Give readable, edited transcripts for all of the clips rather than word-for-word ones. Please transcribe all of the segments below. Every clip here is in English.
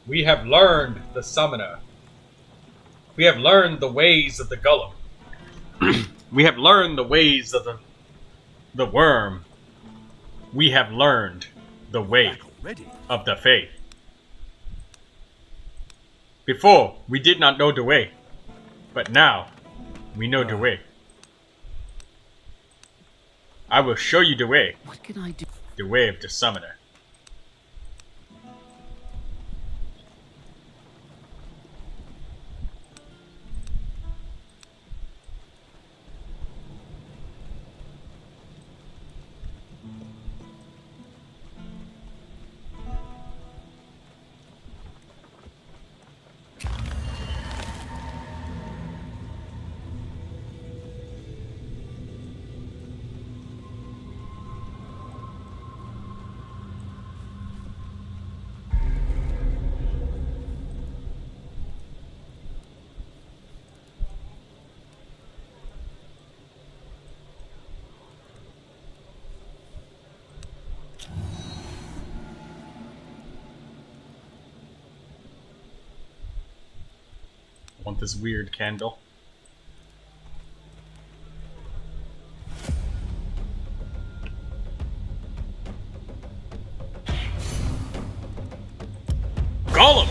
We have learned the summoner. We have learned the ways of the golem. We have learned the ways of the worm. We have learned the way of the faith. Before, we did not know the way, but now we know the way. I will show you the way. What can I do? The way of the summoner. I want this weird candle. Golem!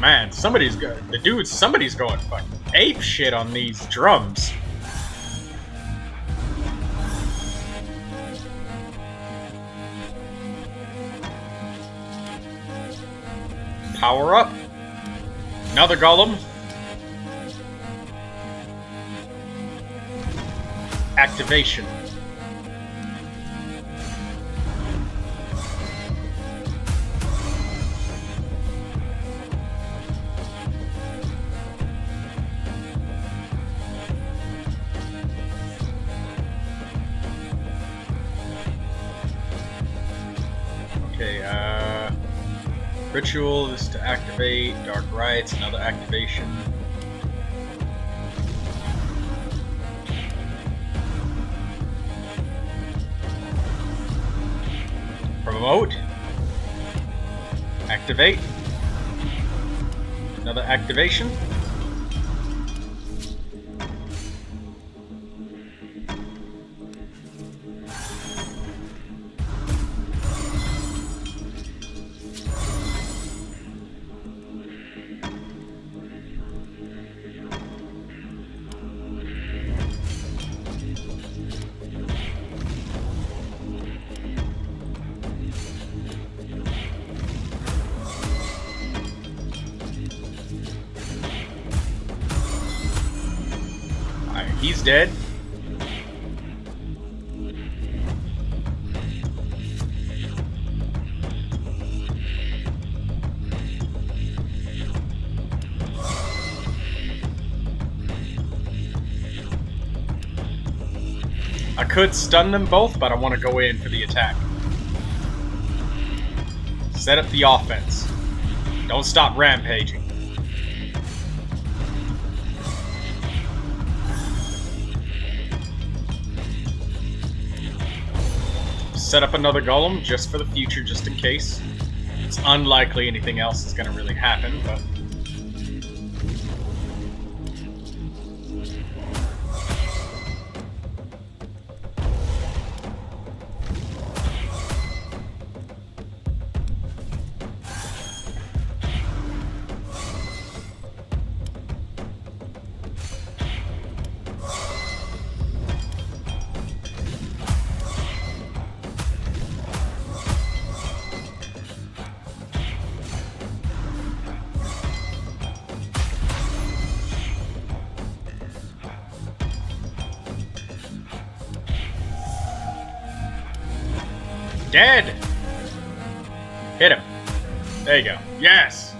Man, somebody's going fucking ape shit on these drums. Power up. Another golem. Activation. Okay, ritual is to activate. Dark rites, another activation. Promote. Activate. Another activation. He's dead. I could stun them both, but I want to go in for the attack. Set up the offense. Don't stop rampaging. Set up another golem just for the future, just in case. It's unlikely anything else is going to really happen, but... Dead! Hit him. There you go. Yes!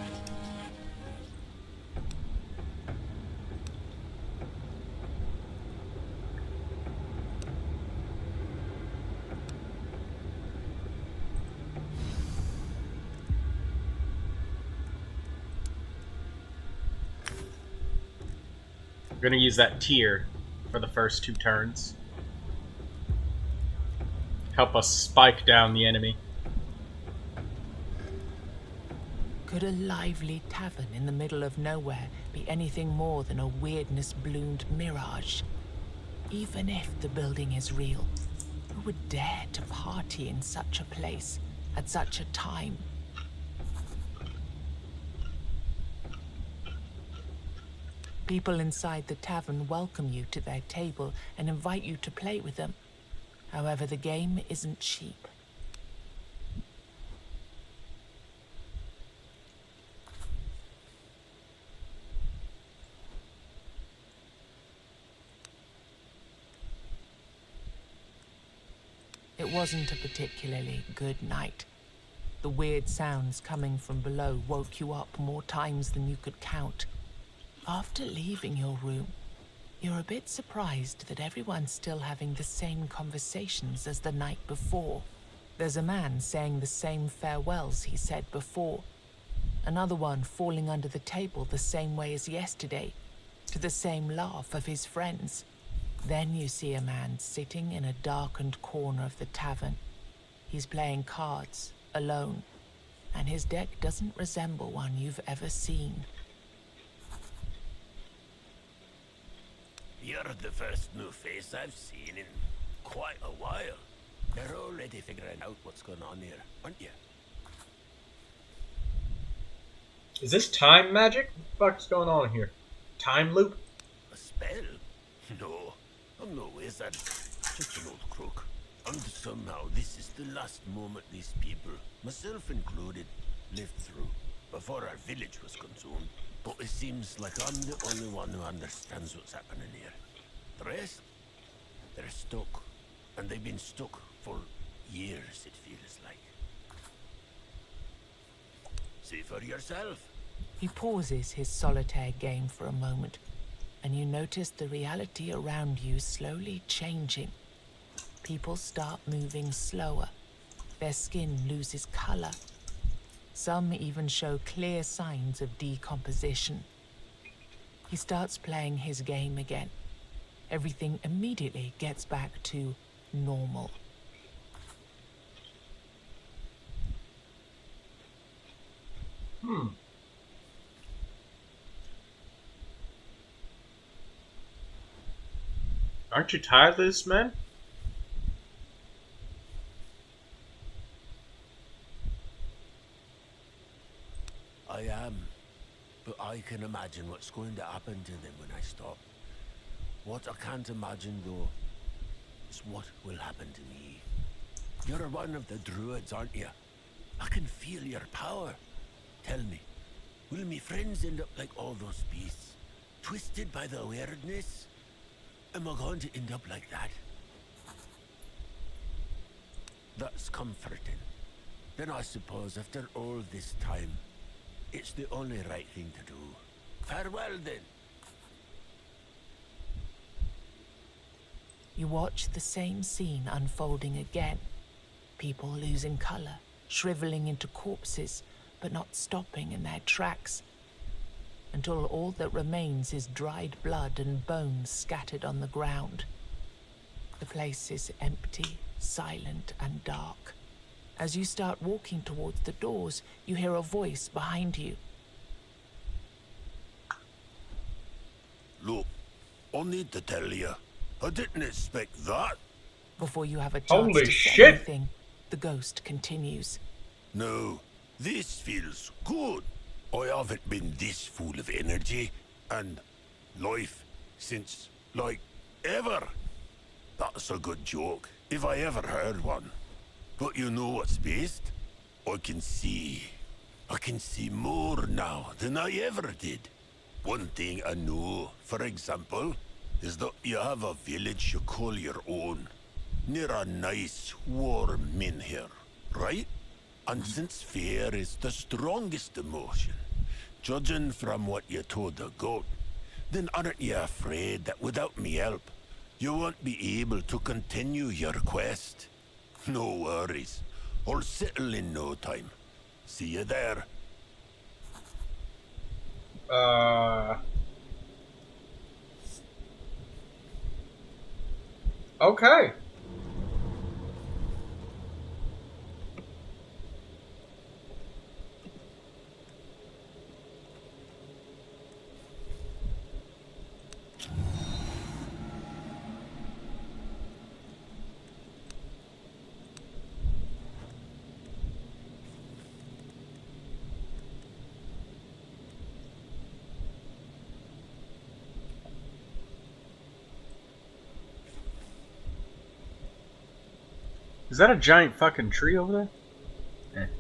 We're gonna use that tier for the first 2 turns. Help us spike down the enemy. Could a lively tavern in the middle of nowhere be anything more than a weirdness-bloomed mirage? Even if the building is real, who would dare to party in such a place at such a time? People inside the tavern welcome you to their table and invite you to play with them. However, the game isn't cheap. It wasn't a particularly good night. The weird sounds coming from below woke you up more times than you could count. After leaving your room, you're a bit surprised that everyone's still having the same conversations as the night before. There's a man saying the same farewells he said before. Another one falling under the table the same way as yesterday, to the same laugh of his friends. Then you see a man sitting in a darkened corner of the tavern. He's playing cards, alone, and his deck doesn't resemble one you've ever seen. You're the first new face I've seen in quite a while. They're already figuring out what's going on here, aren't you? Is this time magic? What the fuck's going on here? Time loop? A spell? No, I'm no wizard. Just an old crook. And somehow this is the last moment these people, myself included, lived through before our village was consumed. But it seems like I'm the only one who understands what's happening here. The rest, they're stuck. And they've been stuck for years, it feels like. See for yourself. He pauses his solitaire game for a moment, and you notice the reality around you slowly changing. People start moving slower. Their skin loses color. Some even show clear signs of decomposition. He starts playing his game again. Everything immediately gets back to normal. Aren't you tired of this, man? I am. But I can imagine what's going to happen to them when I stop. What I can't imagine, though, is what will happen to me. You're one of the druids, aren't you? I can feel your power. Tell me, will me friends end up like all those beasts? Twisted by the weirdness? Am I going to end up like that? That's comforting. Then I suppose after all this time, it's the only right thing to do. Farewell, then. You watch the same scene unfolding again. People losing color, shriveling into corpses, but not stopping in their tracks, until all that remains is dried blood and bones scattered on the ground. The place is empty, silent, and dark. As you start walking towards the doors, you hear a voice behind you. Look, I need to tell you, I didn't expect that. Before you have a chance Holy to say shit! anything, the ghost continues. No, this feels good. I haven't been this full of energy and life since, like, ever. That's a good joke, if I ever heard one. But you know what's best? I can see. I can see more now than I ever did. One thing I know, for example, is that you have a village you call your own. Near a nice, warm inn here, right? And since fear is the strongest emotion, judging from what you told the goat, then aren't you afraid that without me help, you won't be able to continue your quest? No worries. I'll settle in no time. See you there. Okay. Is that a giant fucking tree over there?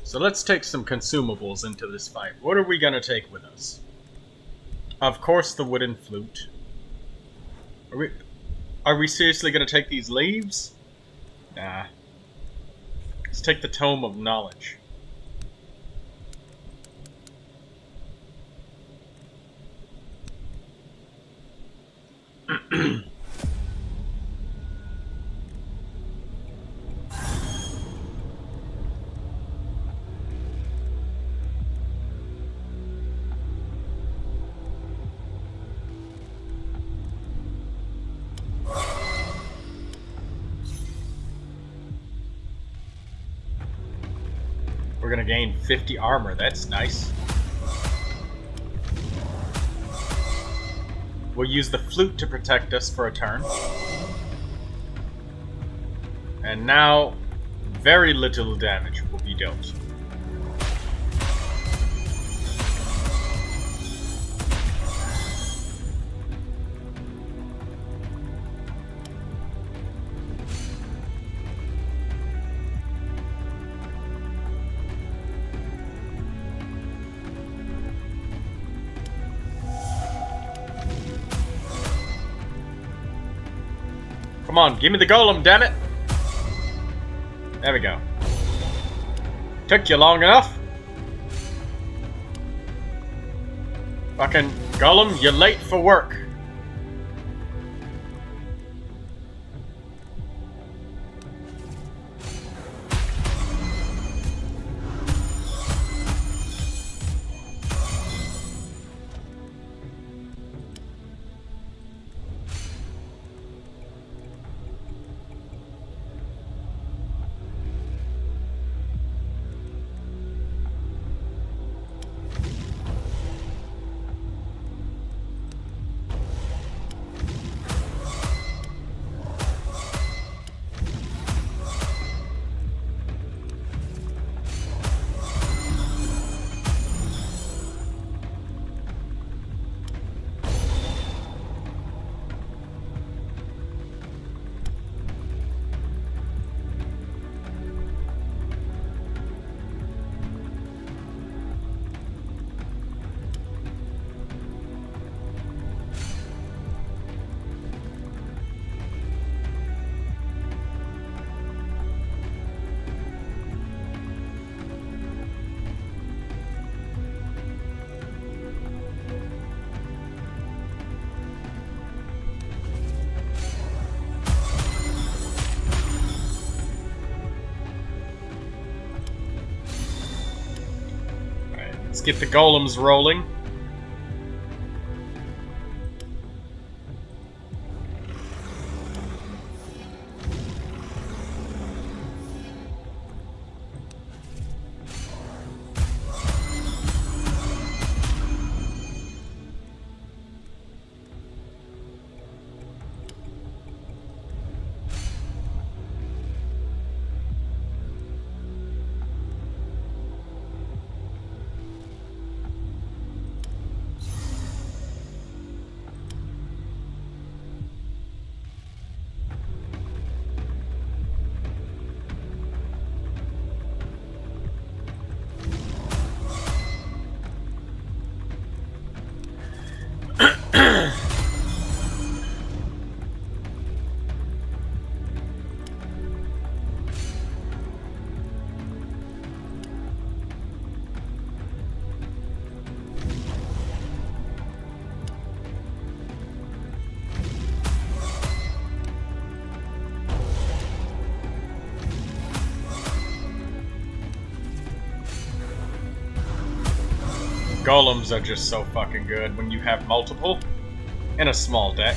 So let's take some consumables into this fight. What are we gonna take with us? Of course the wooden flute. Are we seriously gonna take these leaves? Nah. Let's take the Tome of Knowledge. We're gonna gain 50 armor, that's nice. We'll use the flute to protect us for a turn. And now, very little damage will be dealt. Come on, give me the golem, damn it! There we go. Took you long enough. Fucking golem, you're late for work. Let's get the golems rolling. Golems are just so fucking good when you have multiple in a small deck.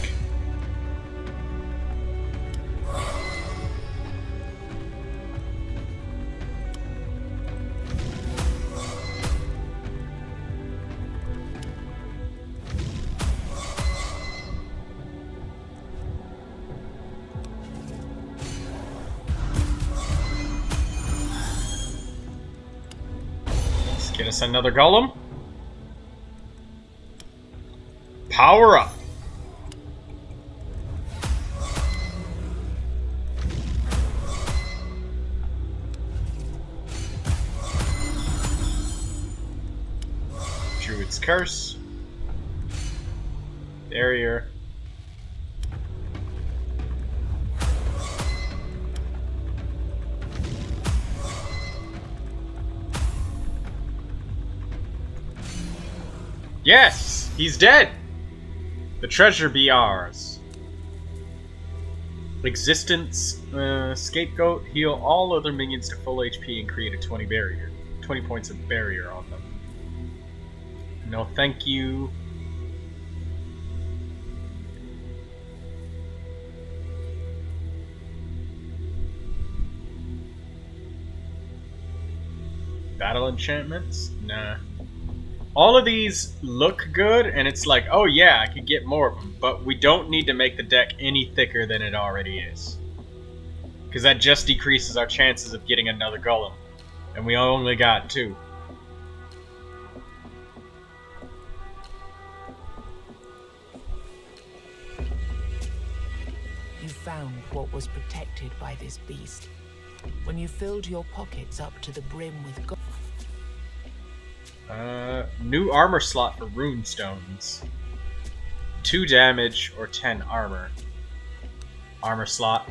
Get us another golem. Power up. Druid's Curse. Barrier. Yes! He's dead! The treasure be ours. Existence, Scapegoat, heal all other minions to full HP and create a 20 points of barrier on them. No thank you. Battle enchantments? Nah. All of these look good, and it's like, oh yeah, I could get more of them, but we don't need to make the deck any thicker than it already is. Because that just decreases our chances of getting another golem. And we only got 2. You found what was protected by this beast. When you filled your pockets up to the brim with gold. New armor slot for rune stones. 2 damage or 10 armor. Armor slot.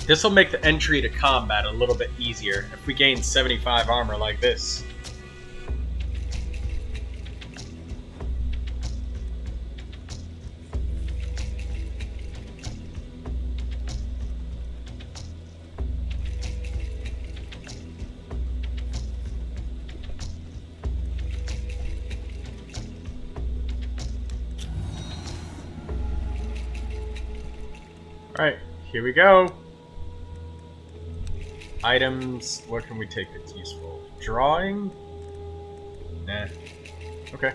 This will make the entry to combat a little bit easier if we gain 75 armor like this. Alright, here we go. Items, what can we take that's useful? Drawing? Nah. Okay.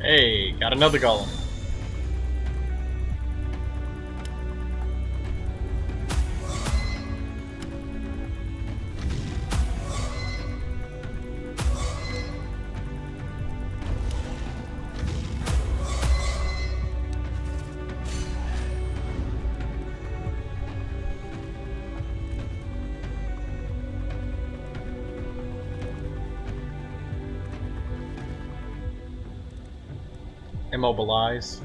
Hey, got another golem. Immobilize.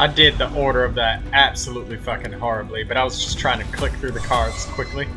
I did the order of that absolutely fucking horribly, but I was just trying to click through the cards quickly.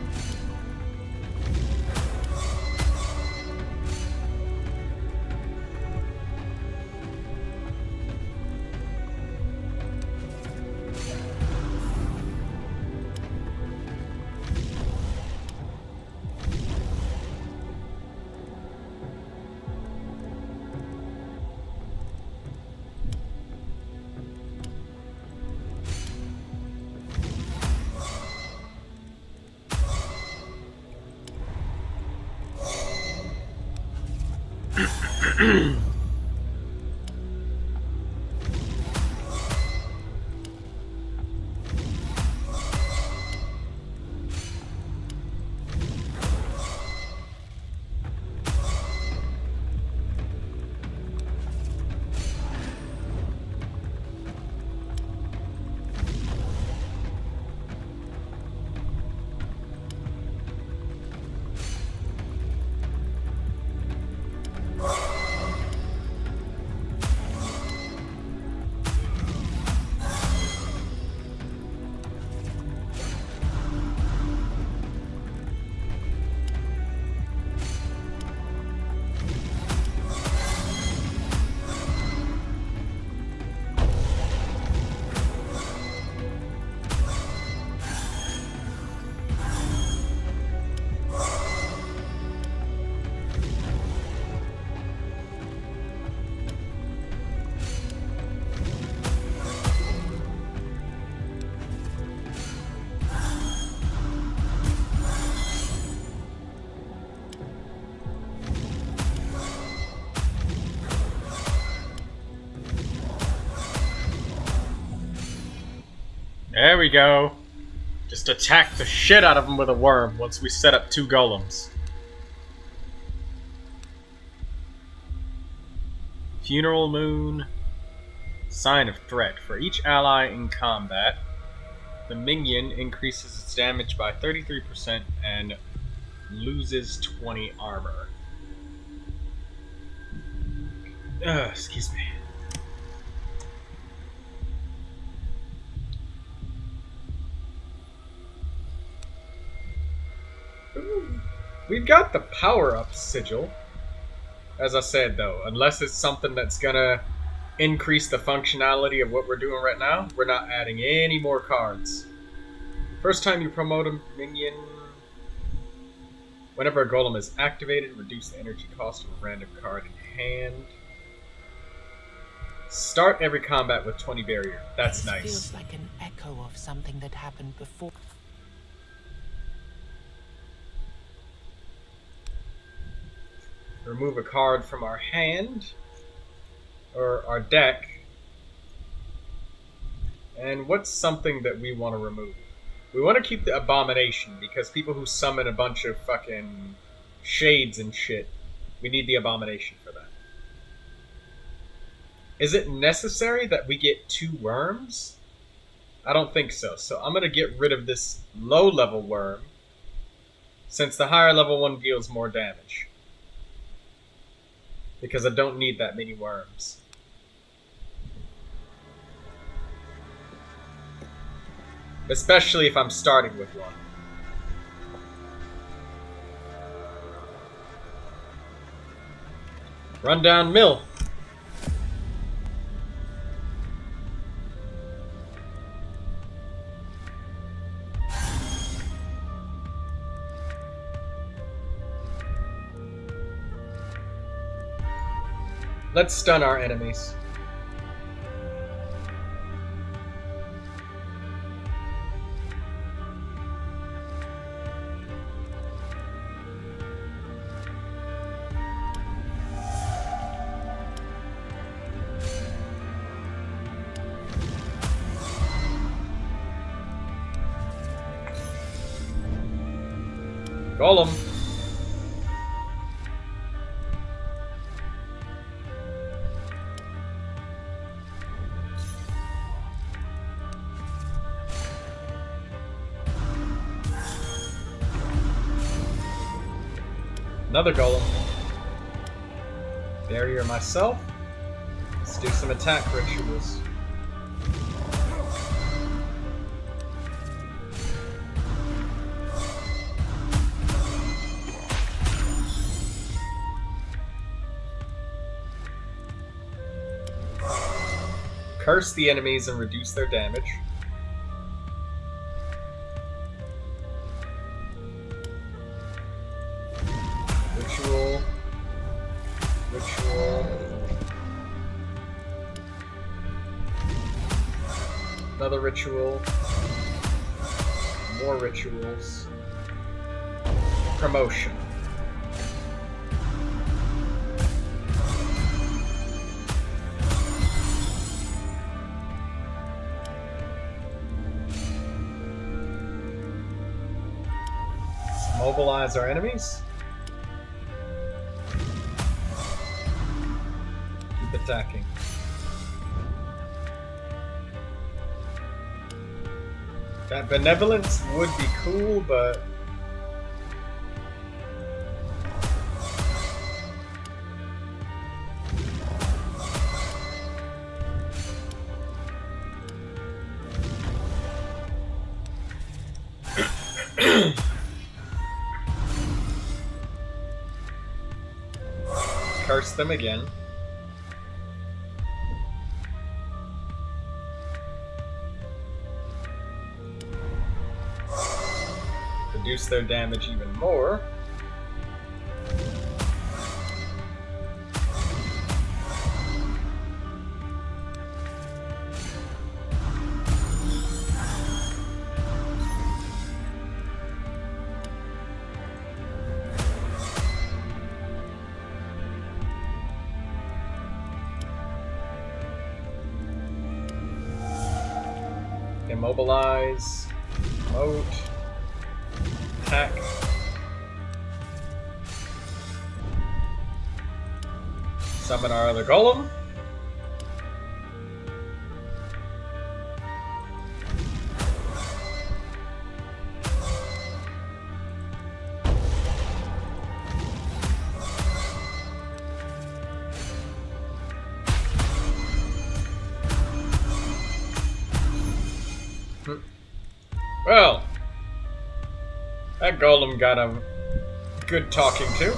There we go. Just attack the shit out of them with a worm once we set up 2 golems. Funeral Moon. Sign of threat. For each ally in combat, the minion increases its damage by 33% and loses 20 armor. Excuse me. Ooh, we've got the power-up sigil. As I said, though, unless it's something that's gonna increase the functionality of what we're doing right now, we're not adding any more cards. First time you promote a minion, whenever a golem is activated, reduce the energy cost of a random card in hand. Start every combat with 20 barrier. That's This nice. feels like an echo of something that happened before. Remove a card from our hand or our deck. And what's something that we want to remove? We want to keep the Abomination because people who summon a bunch of fucking shades and shit, we need the Abomination for that. Is it necessary that we get 2 worms? I don't think so. So I'm going to get rid of this low level worm since the higher level one deals more damage. Because I don't need that many worms. Especially if I'm starting with one. Rundown mill. Let's stun our enemies. Golem. Another golem. Barrier myself. Let's do some attack rituals. Curse the enemies and reduce their damage. Ritual. Ritual. Another ritual. More rituals. Promotion. Mobilize our enemies. Keep attacking. That benevolence would be cool, but curse them again. Reduce their damage even more. Immobilize. Promote. Attack. Summon our other golem. Well, that golem got a good talking to.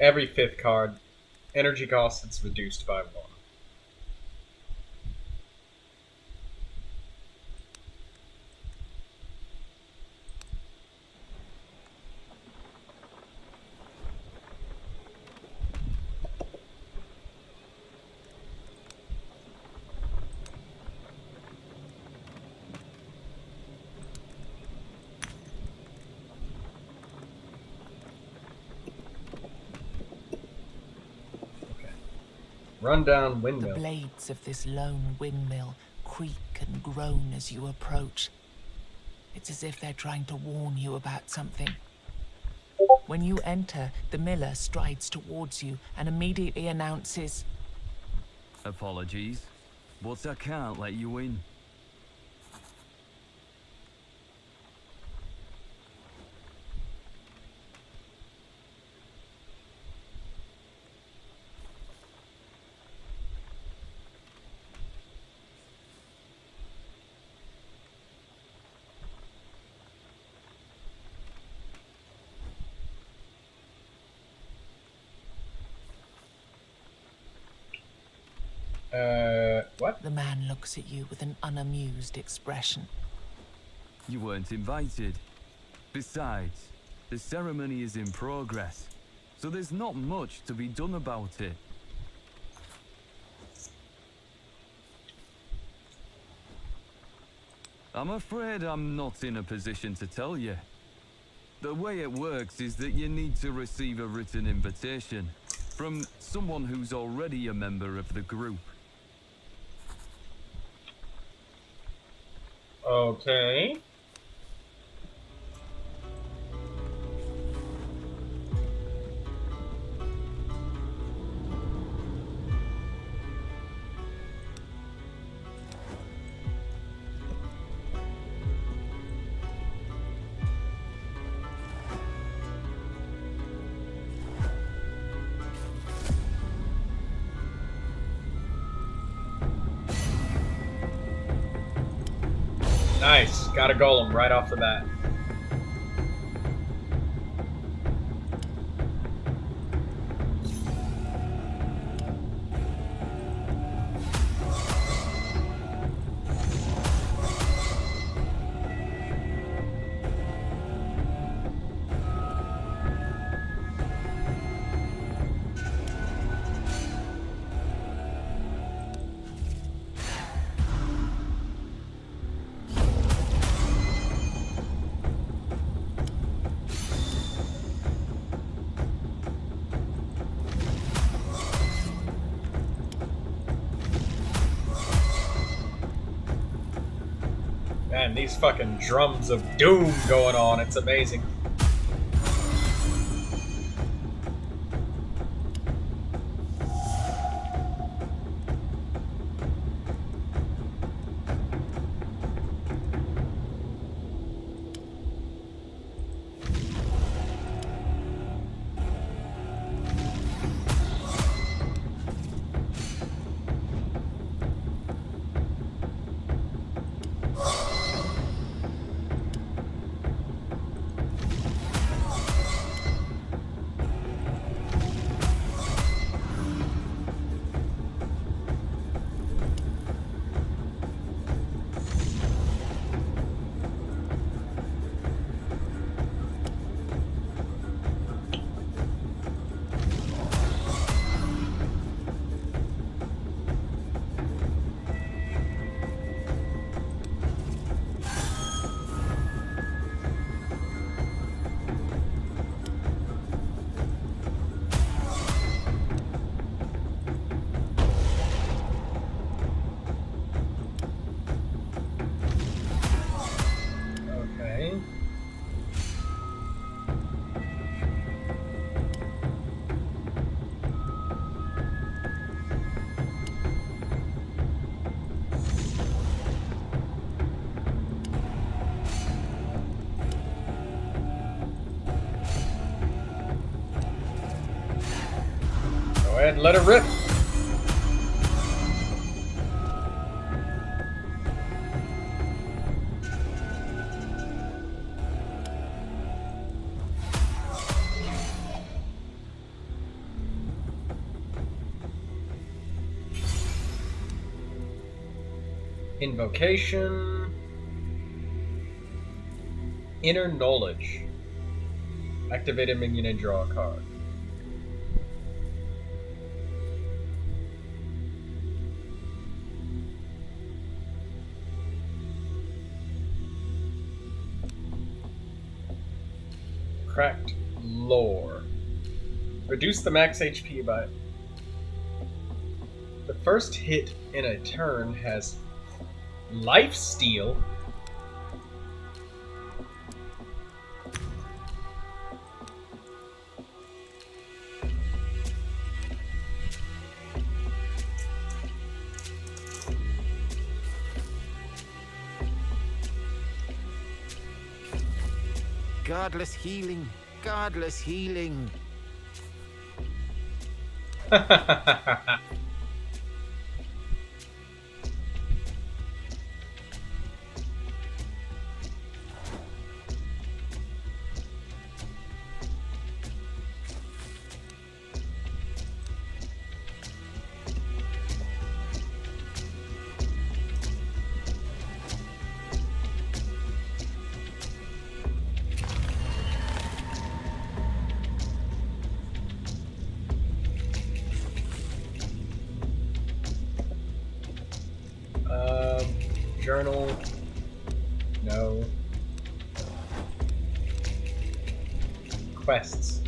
Every 5th card, energy cost is reduced by 1. Run down The windmill. blades of this lone windmill creak and groan as you approach. It's as if they're trying to warn you about something. When you enter, the miller strides towards you and immediately announces, Apologies, but I can't let you in. What? The man looks at you with an unamused expression. You weren't invited. Besides, the ceremony is in progress, so there's not much to be done about it. I'm afraid I'm not in a position to tell you. The way it works is that you need to receive a written invitation from someone who's already a member of the group. Okay. Nice. Got a golem right off the bat. Man, these fucking drums of doom going on. It's amazing. Okay. Go ahead and let it rip. Invocation. Inner Knowledge. Activate a minion and draw a card. Cracked Lore. Reduce the max HP by... The first hit in a turn has Life Steal. Godless healing. Godless healing. Journal. No. Quests.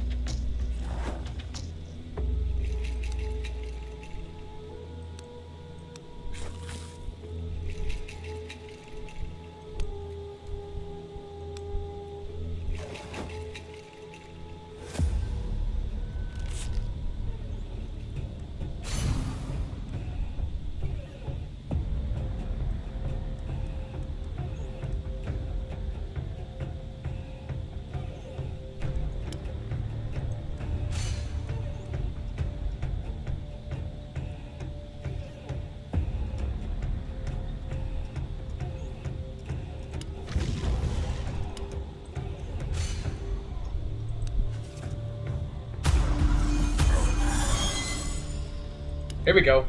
Here we go.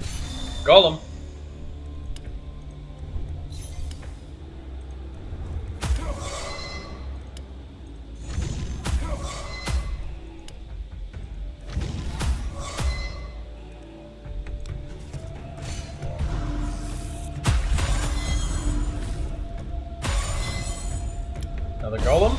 Golem. Another golem.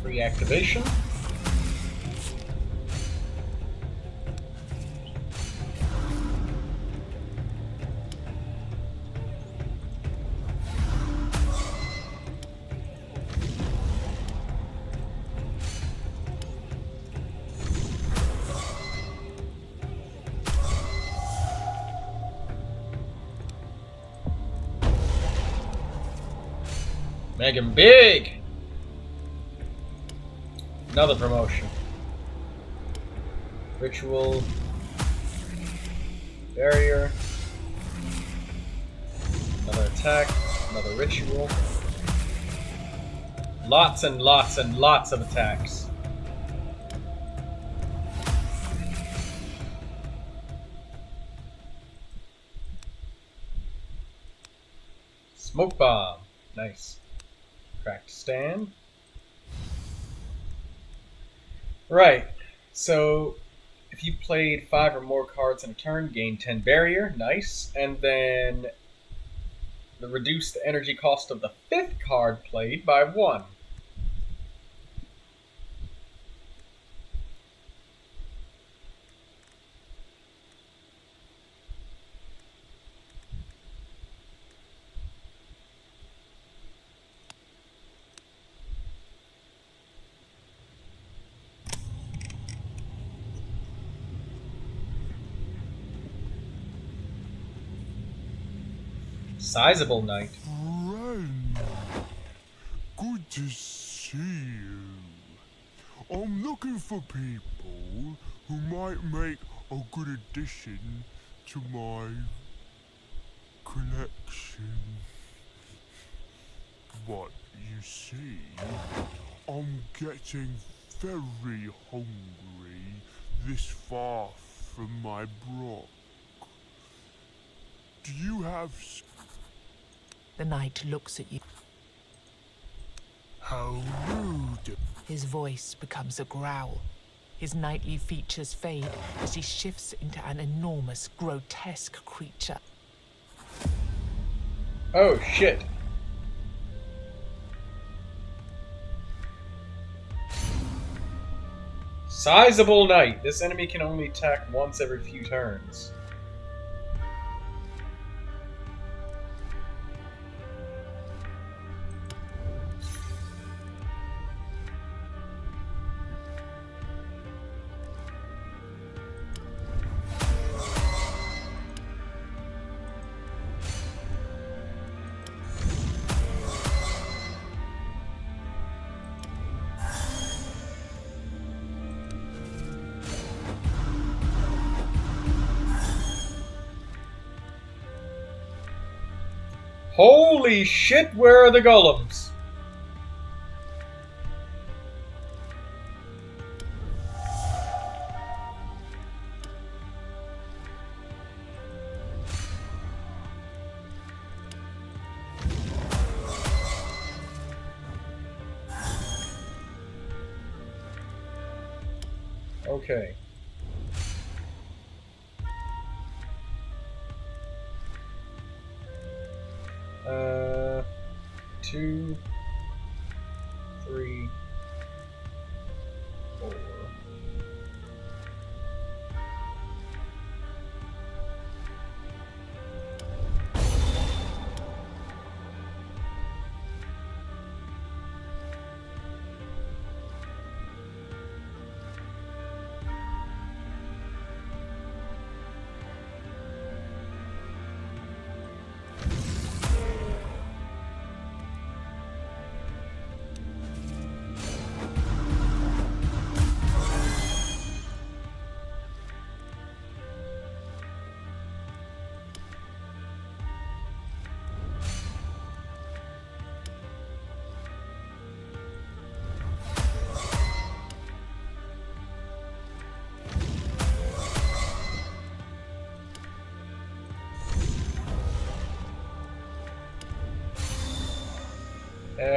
Reactivation. Make him big! Another promotion. Ritual. Barrier. Another attack. Another ritual. Lots and lots and lots of attacks. Smoke bomb. Nice. Cracked stand. Right, so if you played 5 or more cards in a turn, gain 10 barrier, nice. And then reduce the energy cost of the 5th card played by 1. Sizable knight. Friend, good to see you. I'm looking for people who might make a good addition to my collection. But you see, I'm getting very hungry this far from my brook. Do you have... The knight looks at you. How rude. His voice becomes a growl. His knightly features fade as he shifts into an enormous, grotesque creature. Oh, shit. Sizable knight. This enemy can only attack once every few turns. Holy shit, where are the golems? Okay. Uh, 2, 3, 4.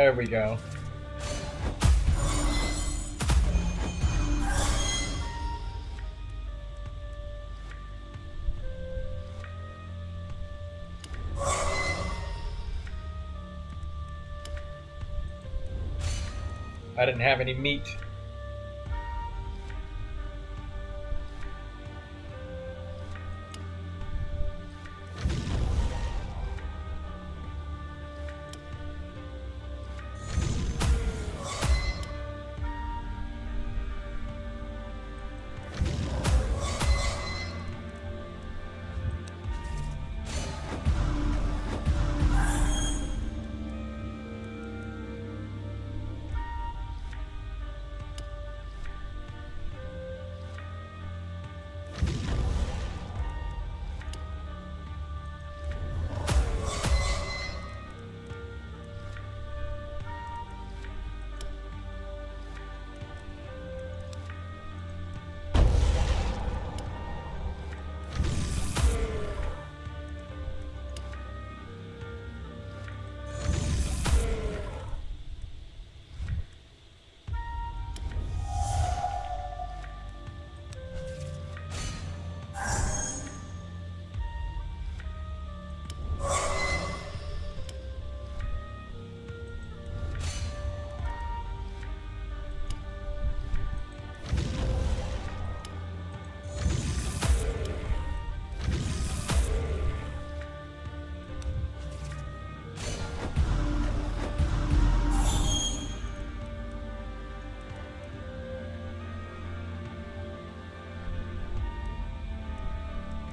There we go. I didn't have any meat.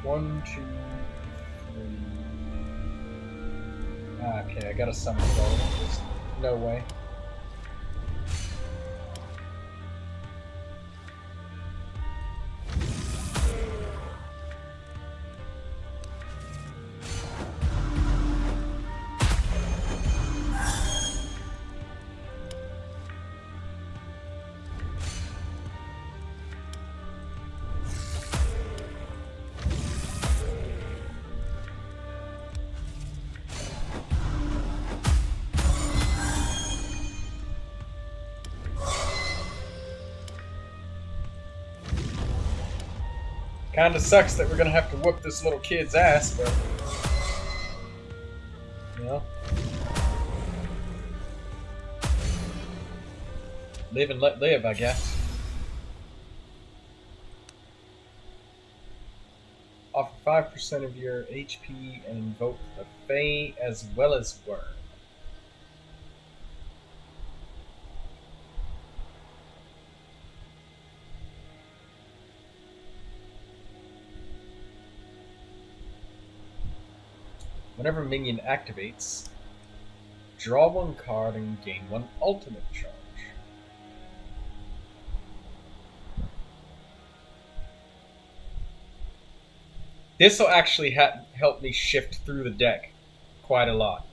One, two, three. Okay, I gotta summon it all. There's no way. Kinda sucks that we're gonna have to whoop this little kid's ass, but... You know? Live and let live, I guess. Offer 5% of your HP and invoke the Fae as well as Worm. Whenever minion activates, draw one card and gain one ultimate charge. This will actually help me shift through the deck quite a lot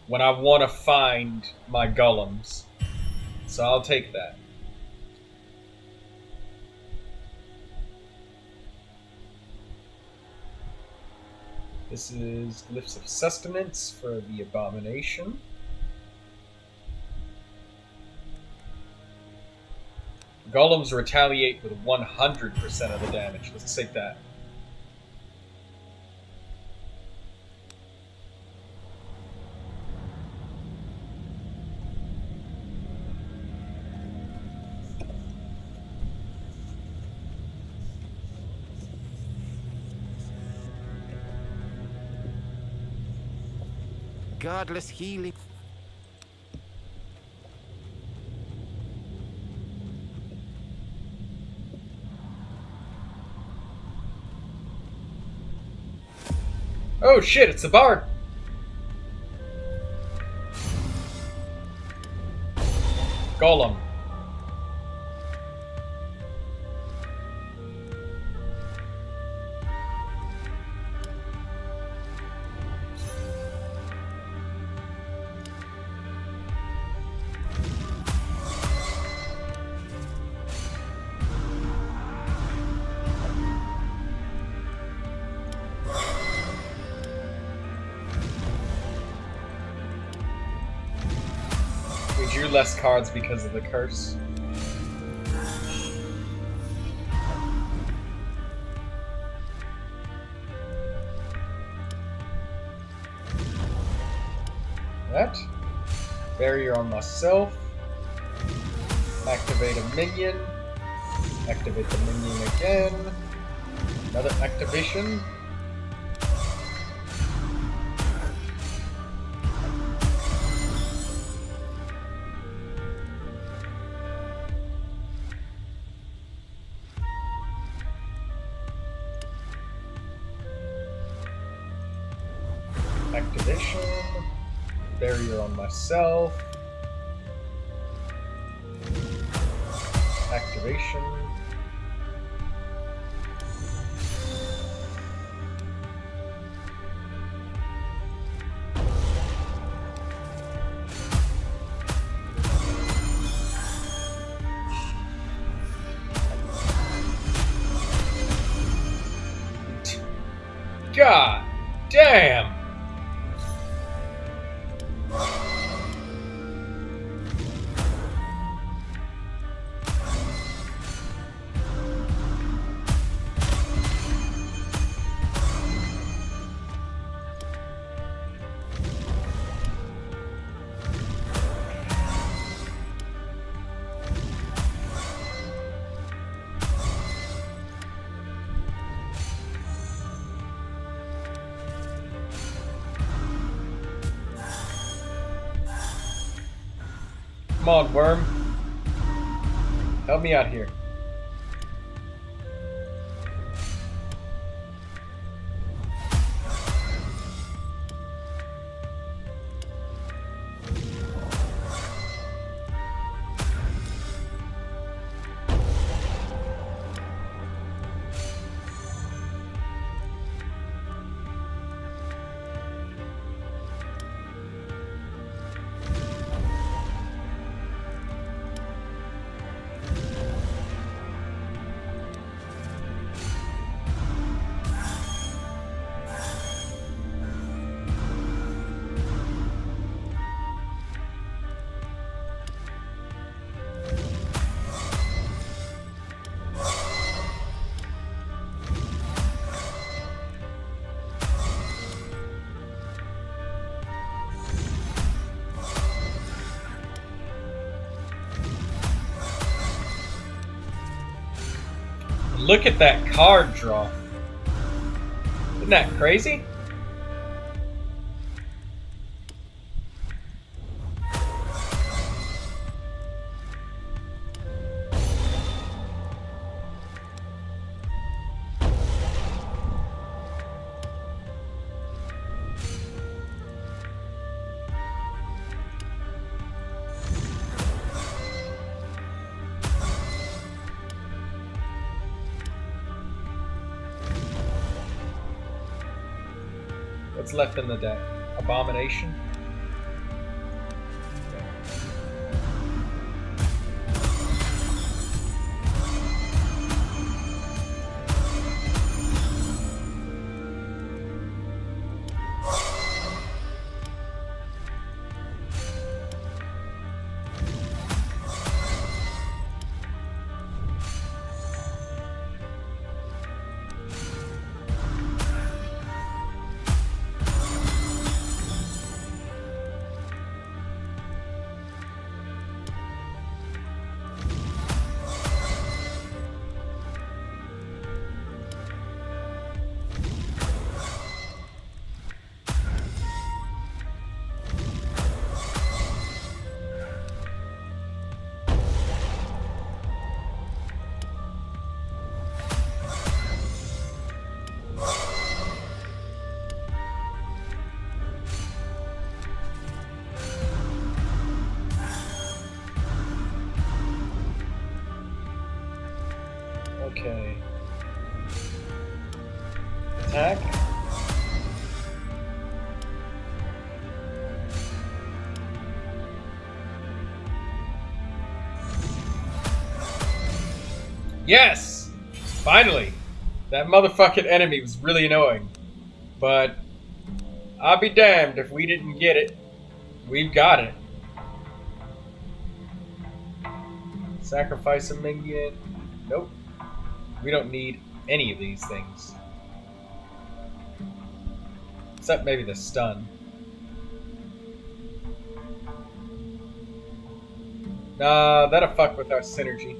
when I want to find my golems. So I'll take that. This is Glyphs of Sustenance for the Abomination. Golems retaliate with 100% of the damage. Let's take that. Godless healing. Oh shit, it's the bard! Golem. We drew less cards because of the curse. That. Barrier on myself. Activate a minion. Activate the minion again. Another activation. Activation. Barrier on myself. Activation. God damn! Come on, worm. Help me out here. Look at that card draw. Isn't that crazy? What's left in the deck? Abomination? Yes! Finally! That motherfucking enemy was really annoying. But I'll be damned if we didn't get it. We've got it. Sacrifice a minion. Nope. We don't need any of these things. Except maybe the stun. Nah, that'll fuck with our synergy.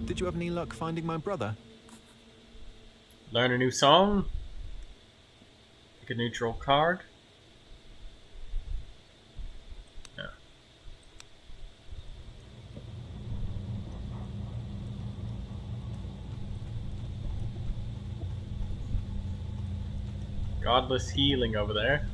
Did you have any luck finding my brother? Learn a new song. Pick a neutral card. Yeah. Godless healing over there.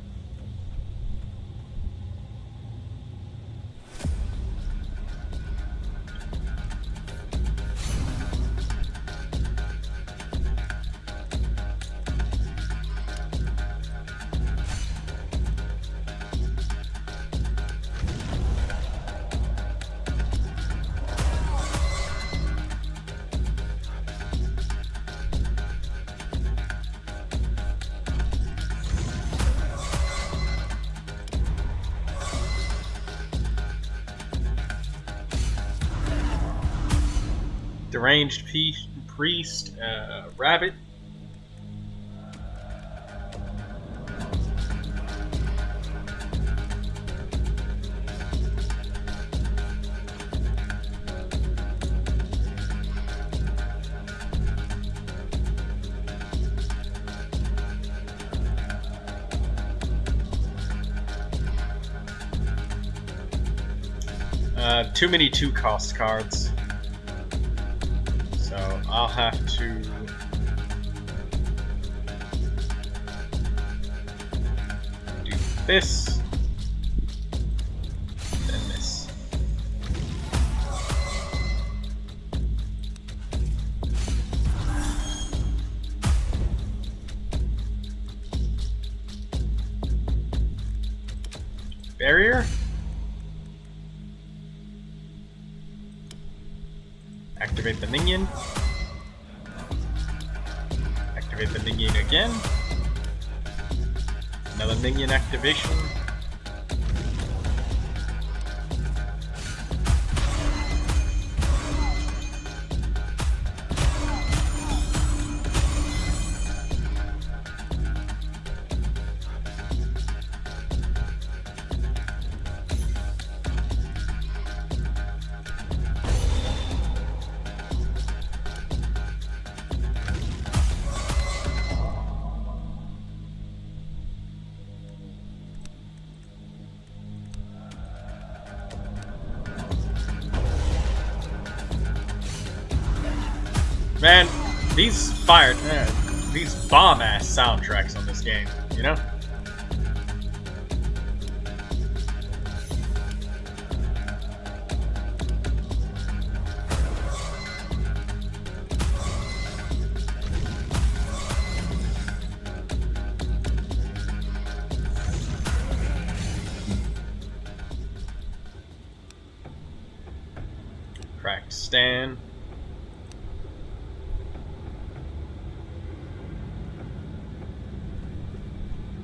Deranged priest, rabbit. Too many 2-cost cards. So I'll have to do this, then this. Barrier? Activate the minion. Activate the minion again. Another minion activation. Man, these bomb-ass soundtracks on this game, you know? Cracked stand.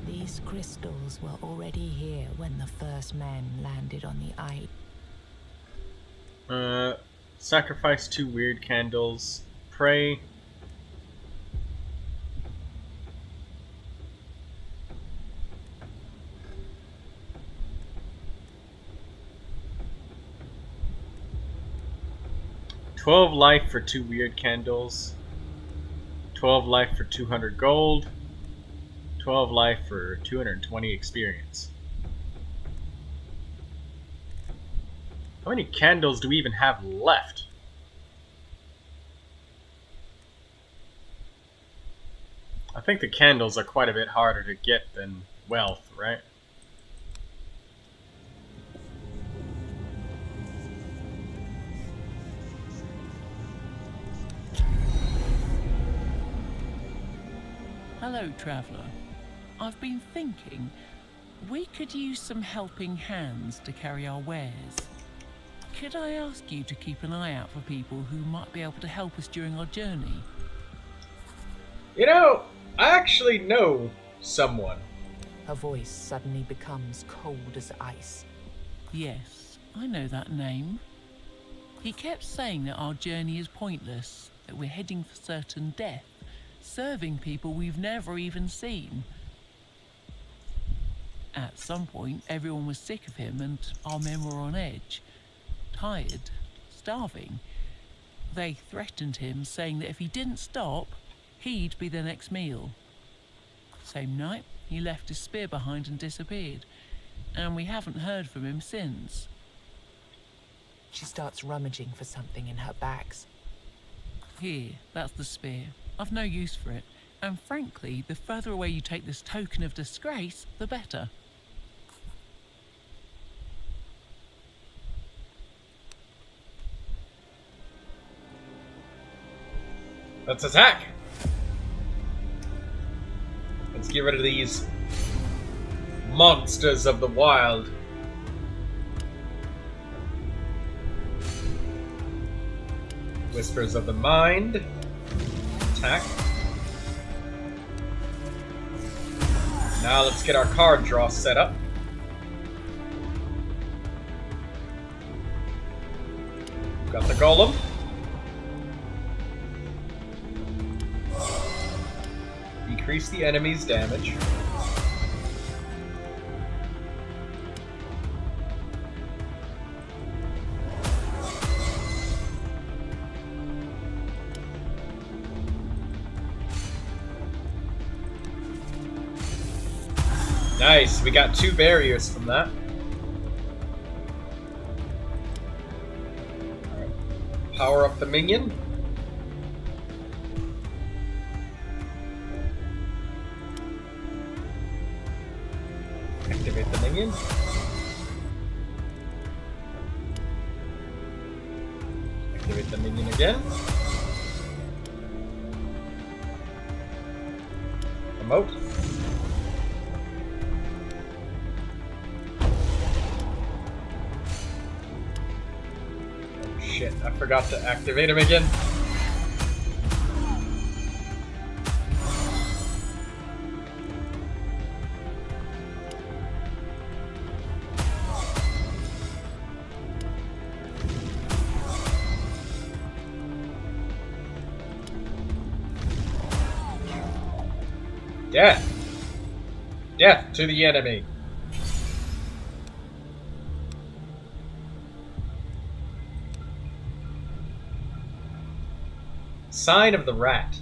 These crystals were already here when the first men landed on the island. Sacrifice 2 weird candles. Pray. $12 life for 2 weird candles. 12 life for 200 gold. 12 life for 220 experience. How many candles do we even have left? I think the candles are quite a bit harder to get than wealth, right? Hello, traveller. I've been thinking we could use some helping hands to carry our wares. Could I ask you to keep an eye out for people who might be able to help us during our journey? You know, I actually know someone. Her voice suddenly becomes cold as ice. Yes, I know that name. He kept saying that our journey is pointless, that we're heading for certain death, serving people we've never even seen. At some point, everyone was sick of him and our men were on edge. Tired, starving. They threatened him, saying that if he didn't stop, he'd be the next meal. Same night, he left his spear behind and disappeared, and we haven't heard from him since. She starts rummaging for something in her bags. Here, that's the spear. I've no use for it, and frankly, the further away you take this token of disgrace, the better. Let's attack! Let's get rid of these monsters of the wild. Whispers of the Mind. Attack. Now let's get our card draw set up. Got the golem. Decrease the enemy's damage. Nice, we got 2 barriers from that. Alright. Power up the minion. Activate the minion. Activate the minion again. Emote. Shit, I forgot to activate him again. Death! Death to the enemy! Sign of the Rat.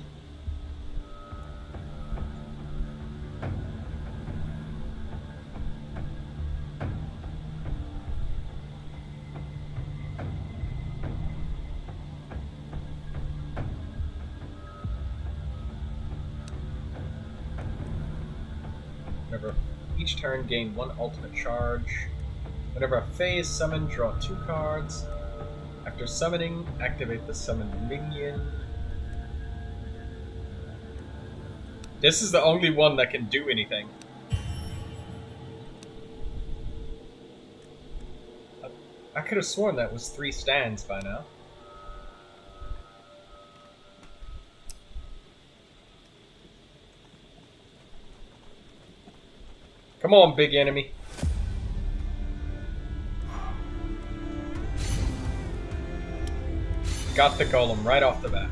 Whenever each turn, gain 1 ultimate charge. Whenever a Fae is summoned, draw 2 cards. After summoning, activate the summoned minion. This is the only one that can do anything. I could have sworn that was 3 stands by now. Come on, big enemy. Got the golem right off the bat.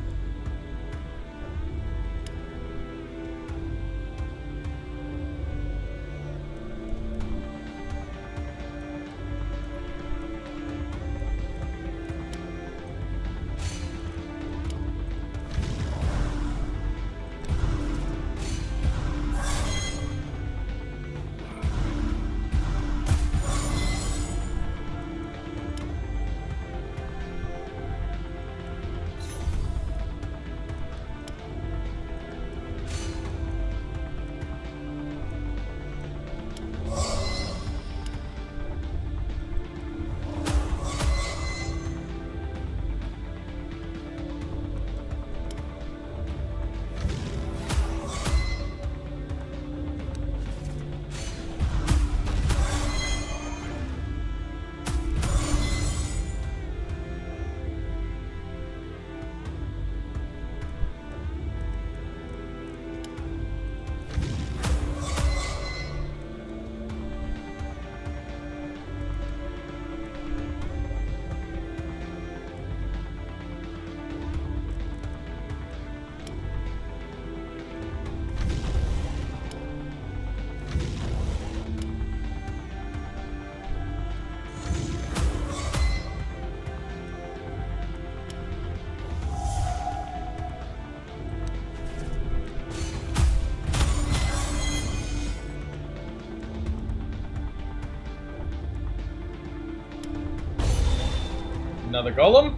Another golem.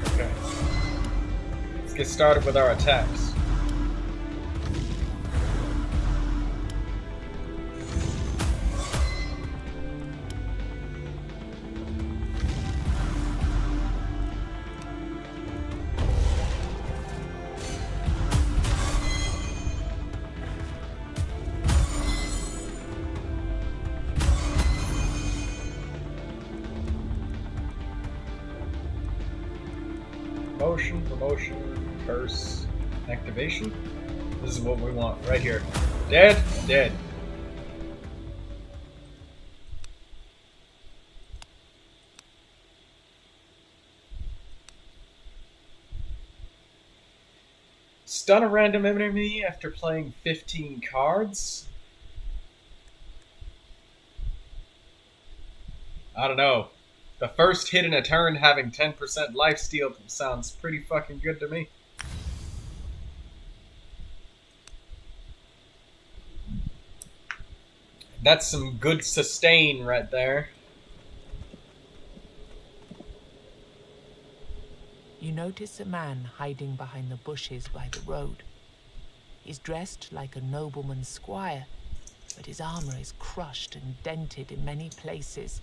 Okay. Let's get started with our attacks. Promotion, curse, activation. This is what we want right here. Dead, dead. Stun a random enemy after playing 15 cards? I don't know. The first hit in a turn having 10% lifesteal sounds pretty fucking good to me. That's some good sustain right there. You notice a man hiding behind the bushes by the road. He's dressed like a nobleman's squire, but his armor is crushed and dented in many places.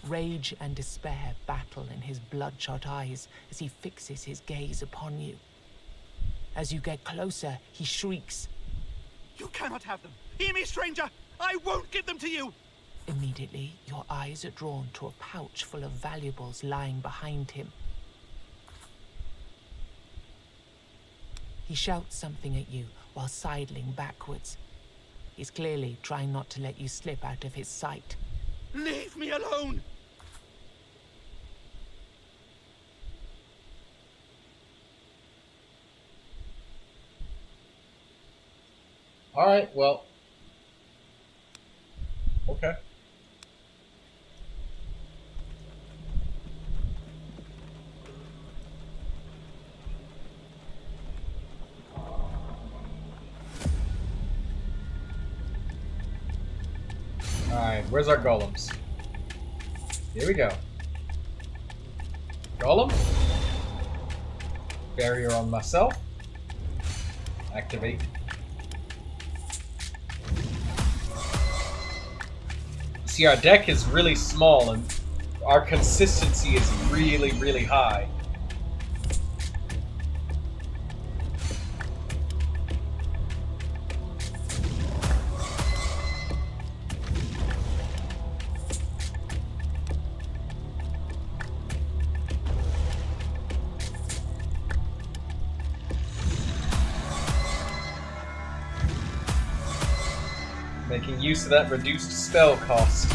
Rage and despair battle in his bloodshot eyes as he fixes his gaze upon you. As you get closer, he shrieks. You cannot have them! Hear me, stranger! I won't give them to you! Immediately, your eyes are drawn to a pouch full of valuables lying behind him. He shouts something at you while sidling backwards. He's clearly trying not to let you slip out of his sight. Leave me alone! Alright, well. Okay. Alright, where's our golems? Here we go. Golem. Barrier on myself. Activate. See, our deck is really small and our consistency is really, really high. Making use of that reduced spell cost.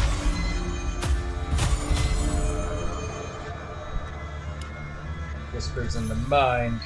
Whispers in the mind.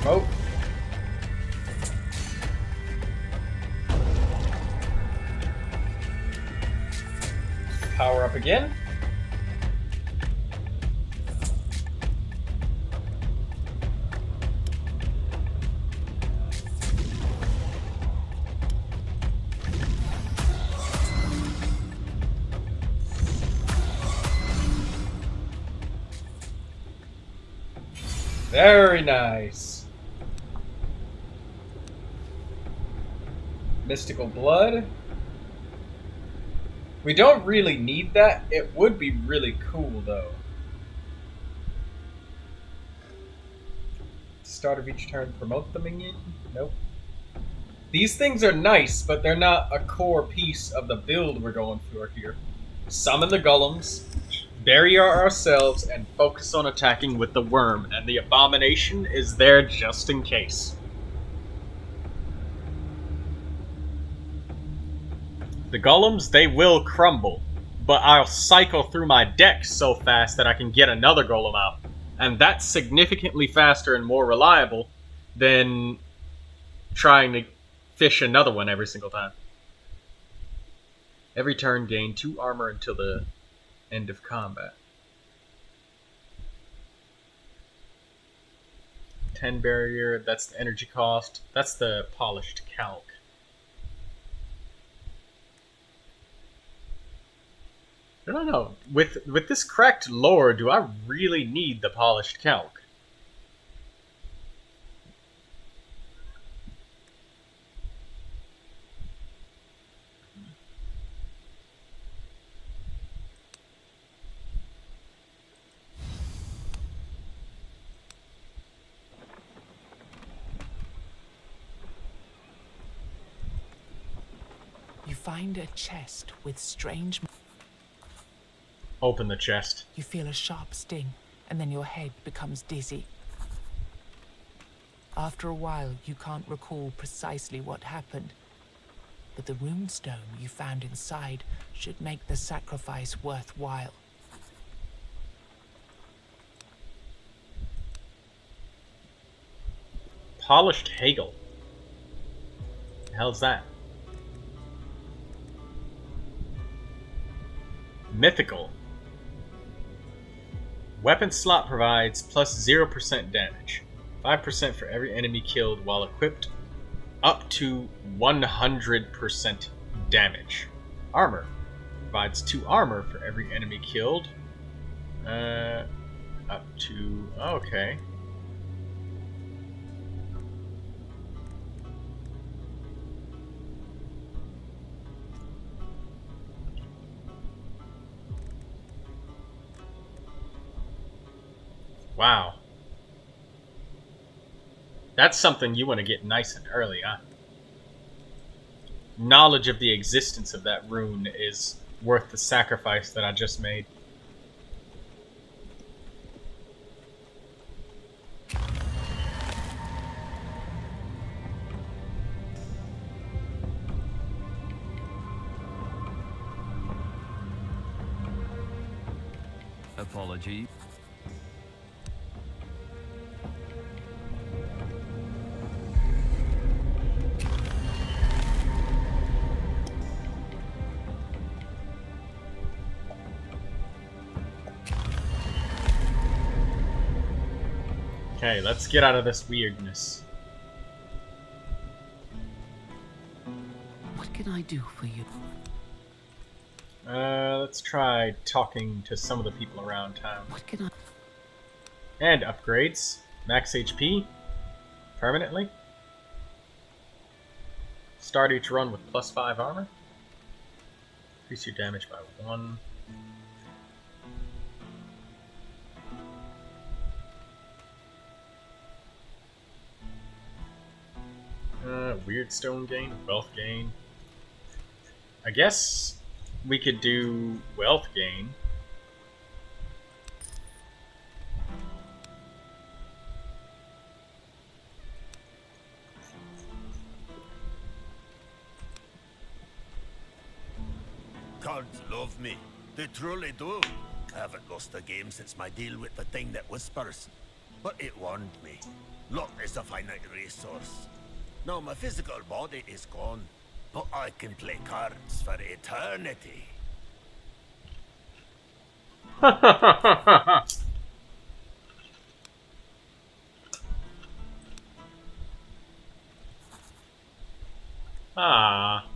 Promote. Power up again. Very nice. Mystical blood. We don't really need that. It would be really cool, though. Start of each turn, promote the minion? Nope. These things are nice, but they're not a core piece of the build we're going for here. Summon the golems, bury ourselves, and focus on attacking with the worm, and the abomination is there just in case. The golems, they will crumble, but I'll cycle through my deck so fast that I can get another golem out. And that's significantly faster and more reliable than trying to fish another one every single time. Every turn, gain 2 armor until the end of combat. 10 barrier, that's the energy cost. That's the polished calc. I don't know. With this cracked lore, do I really need the polished calc? You find a chest with strange... Open the chest. You feel a sharp sting, and then your head becomes dizzy. After a while, you can't recall precisely what happened, but the runestone you found inside should make the sacrifice worthwhile. Polished Hagel. The hell's that? Mythical. Weapon slot provides plus 0% damage. 5% for every enemy killed while equipped. Up to 100% damage. Armor. Provides 2 armor for every enemy killed. Up to... okay. Wow. That's something you want to get nice and early, huh? Knowledge of the existence of that rune is worth the sacrifice that I just made. Apology. Okay, let's get out of this weirdness. What can I do for you? Let's try talking to some of the people around town. What can I... And upgrades. Max HP. Permanently. Start each run with plus 5 armor. Increase your damage by 1. Weird stone gain, wealth gain. I guess we could do wealth gain. Cards love me. They truly do. I haven't lost a game since my deal with the thing that whispers. But it warned me. Luck is a finite resource. Now my physical body is gone, but I can play cards for eternity. Ah.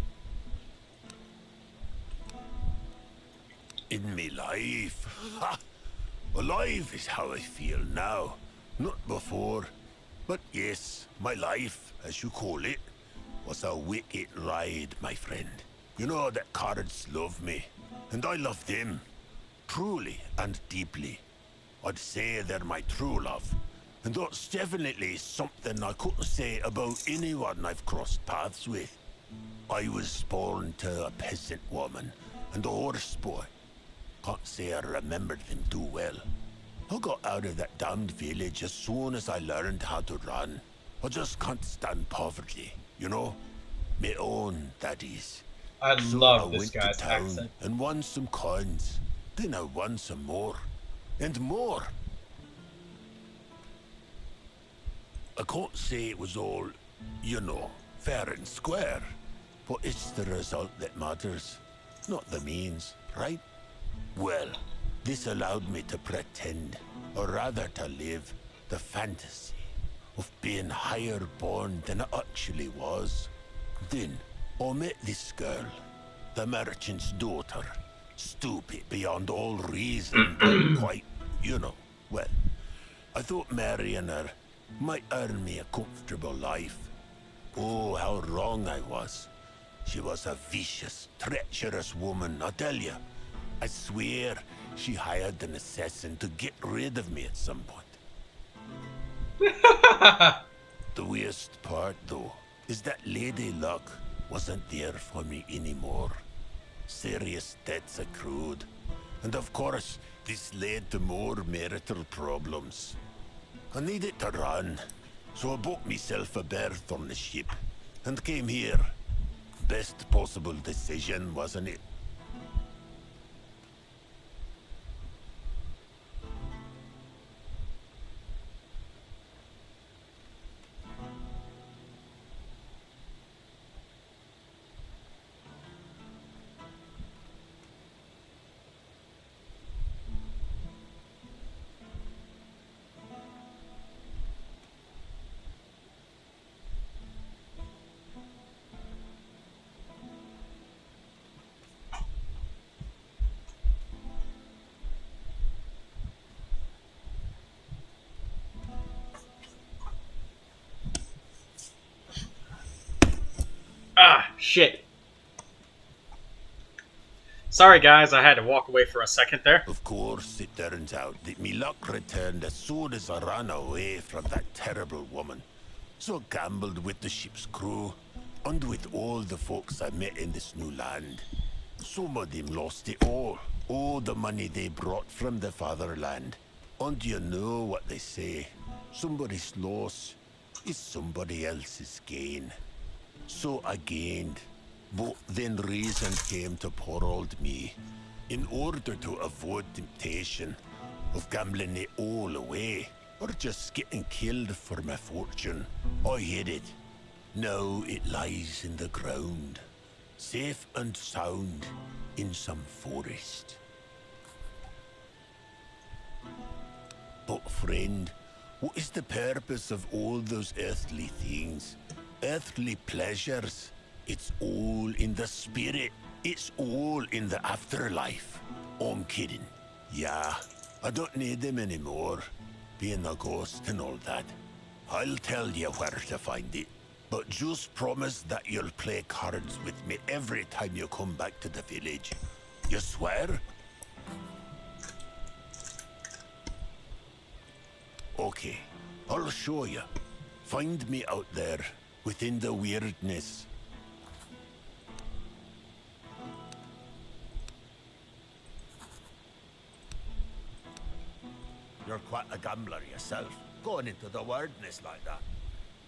In me life. Ha! Alive is how I feel now, not before. But yes, my life, as you call it, was a wicked ride, my friend. You know that cards love me. and I love them. Truly and deeply. I'd say they're my true love. And that's definitely something I couldn't say about anyone I've crossed paths with. I was born to a peasant woman and a horse boy. Can't say I remembered them too well. I got out of that damned village as soon as I learned how to run. I just can't stand poverty, you know? My own, that is. I So love I this went to guy's town accent. and won some coins. Then I won some more. And more. I can't say it was all, you know, fair and square. But it's the result that matters, not the means, right? Well, this allowed me to pretend, or rather to live, the fantasy of being higher born than I actually was. Then, I met this girl, the merchant's daughter. Stupid beyond all reason, but quite, you know, well, I thought marrying her might earn me a comfortable life. Oh, how wrong I was. She was a vicious, treacherous woman, I tell you. I swear she hired an assassin to get rid of me at some point. The worst part, though, is that Lady Luck wasn't there for me anymore. Serious debts accrued. And of course, this led to more marital problems. I needed to run, so I bought myself a berth on the ship and came here. Best possible decision, wasn't it? Ah, shit. Sorry, guys, I had to walk away for a second there. Of course, it turns out that me luck returned as soon as I ran away from that terrible woman. So I gambled with the ship's crew, and with all the folks I met in this new land. Some of them lost it all the money they brought from the fatherland. And you know what they say, somebody's loss is somebody else's gain. So I gained, but then reason came to poor old me. In order to avoid temptation of gambling it all away, or just getting killed for my fortune, I hid it. Now it lies in the ground, safe and sound in some forest. But friend, what is the purpose of all those earthly things? Earthly pleasures? It's all in the spirit. It's all in the afterlife. I'm kidding. Yeah, I don't need them anymore. Being a ghost and all that. I'll tell you where to find it. But just promise that you'll play cards with me every time you come back to the village. You swear? Okay, I'll show you. Find me out there, within the weirdness. You're quite a gambler yourself, going into the weirdness like that.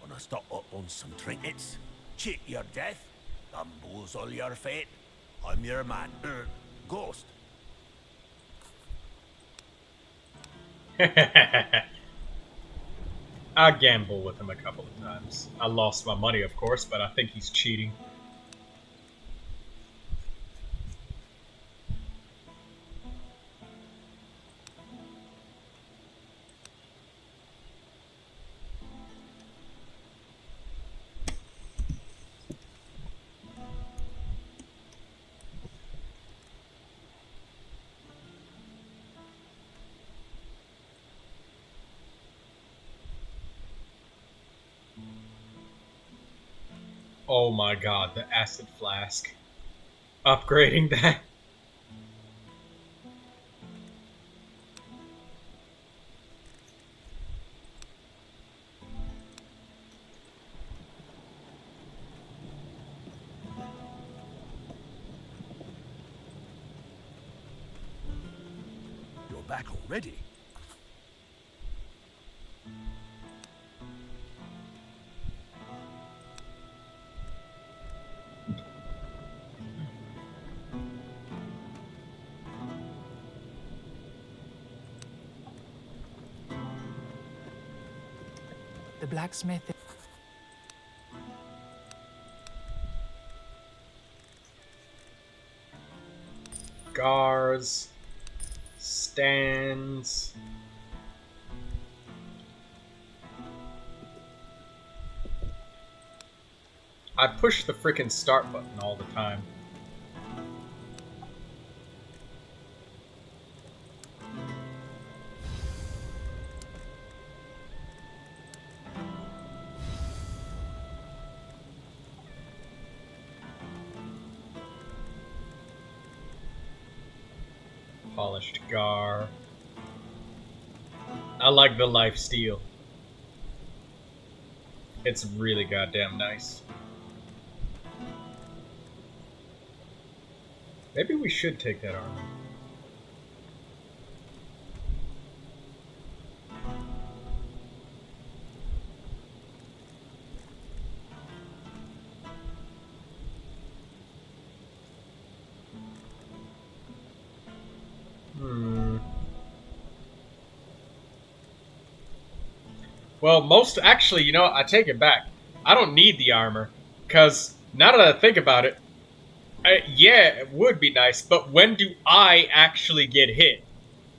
Wanna stock up on some trinkets? Cheat your death? Bamboozle your fate? I'm your man. Ghost. I gambled with him a couple of times. I lost my money, of course, but I think he's cheating. Oh my god, the acid flask. Upgrading that. back already. The blacksmith. Scars, stands. I push the frickin' start button all the time. Polished gar. I like the life steal. It's really goddamn nice. Maybe we should take that armor. Well, actually, you know, I take it back. I don't need the armor, because now that I think about it, yeah, it would be nice, but when do I actually get hit?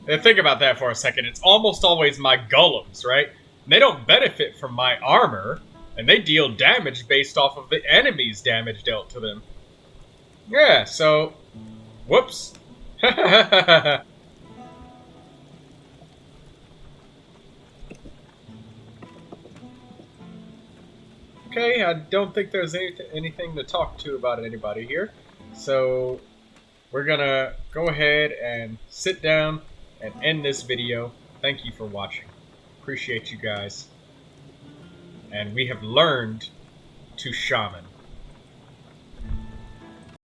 And think about that for a second. It's almost always my golems, right? And they don't benefit from my armor, and they deal damage based off of the enemy's damage dealt to them. Yeah, so... Whoops. Okay, I don't think there's anything to talk to about anybody here. So, we're gonna go ahead and sit down and end this video. Thank you for watching. Appreciate you guys. And we have learned to shaman.